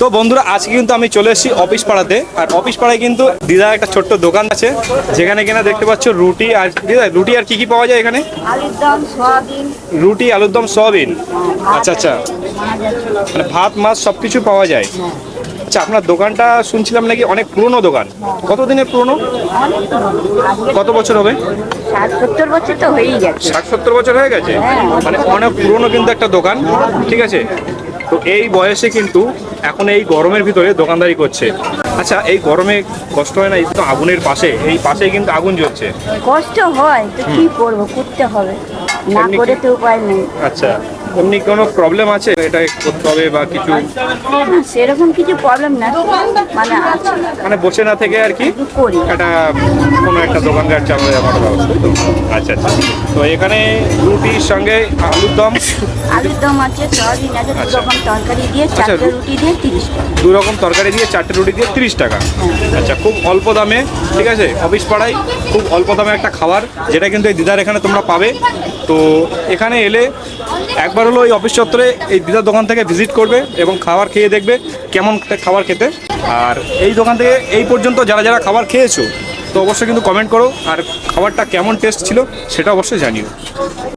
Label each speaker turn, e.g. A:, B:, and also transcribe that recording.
A: তো বন্ধুরা আজকে কিন্তু আমি চলে এসেছি অফিস পাড়াতে, আর অফিস পাড়ায় কিন্তু দিদার একটা ছোট্ট দোকান আছে, যেখানে কিনা দেখতে পাচ্ছ রুটি আর দিদা রুটি আর কি পাওয়া যায় এখানে?
B: আলুর দম, সয়াবিন।
A: রুটি, আলুর দম, সয়াবিন। আচ্ছা আচ্ছা, মানে ভাত মাছ সব কিছু পাওয়া যায়। আচ্ছা, আপনার দোকানটা শুনছিলাম নাকি অনেক পুরনো দোকান, কতদিনের পুরনো? কত বছর হবে?
B: 60-70 বছর তো হয়েই গেছে।
A: 60-70 বছর হয়ে গেছে, মানে অনেক পুরনো কিন্তু একটা দোকান, ঠিক আছে। তো এই বয়সে কিন্তু এখন এই গরমের ভিতরে দোকানদারি করছে। আচ্ছা, এই গরমে কষ্ট হয় না? এই তো আগুনের পাশে, এই পাশে কিন্তু আগুন জ্বলছে।
B: কষ্ট হয় তো কি করবো, করতে হবে, না
A: এমনি
B: করে
A: কি-
B: তো উপায় নেই।
A: আচ্ছা, এমনি কোনো প্রবলেম আছে এটা করতে হবে বা কিছু?
B: সেরকম কিছু প্রবলেম না, মানে আছে,
A: মানে বসে না থেকে আর কি
B: একটু করি।
A: একটা কোনো একটা দোকানদার চালানো আমার ব্যবস্থা তো। আচ্ছা আচ্ছা, তো এখানে রুটির সঙ্গে আলুর দম,
B: আলুর দম আছে, সয়াবিন আছে, দু
A: আচ্ছা।
B: রকম তরকারি দিয়ে
A: আচ্ছা,
B: 4টে রুটি দিয়ে 30 টাকা।
A: 2 রকম তরকারি দিয়ে 4টে রুটি দিয়ে 30 টাকা। আচ্ছা, খুব অল্প দামে, ঠিক আছে। অফিস পাড়ায় খুব অল্প দামে একটা খাবার, যেটা কিন্তু এই দিদার এখানে তোমরা পাবে। তো এখানে এলে একবার হলো এই অফিস চত্বরে এই দিদার দোকান থেকে ভিজিট করবে এবং খাবার খেয়ে দেখবে কেমন খাবার খেতে। আর এই দোকান থেকে এই পর্যন্ত যারা যারা খাবার খেয়েছো, তো অবশ্যই কিন্তু কমেন্ট করো, আর খাবারটা কেমন টেস্ট ছিল সেটা অবশ্যই জানিও।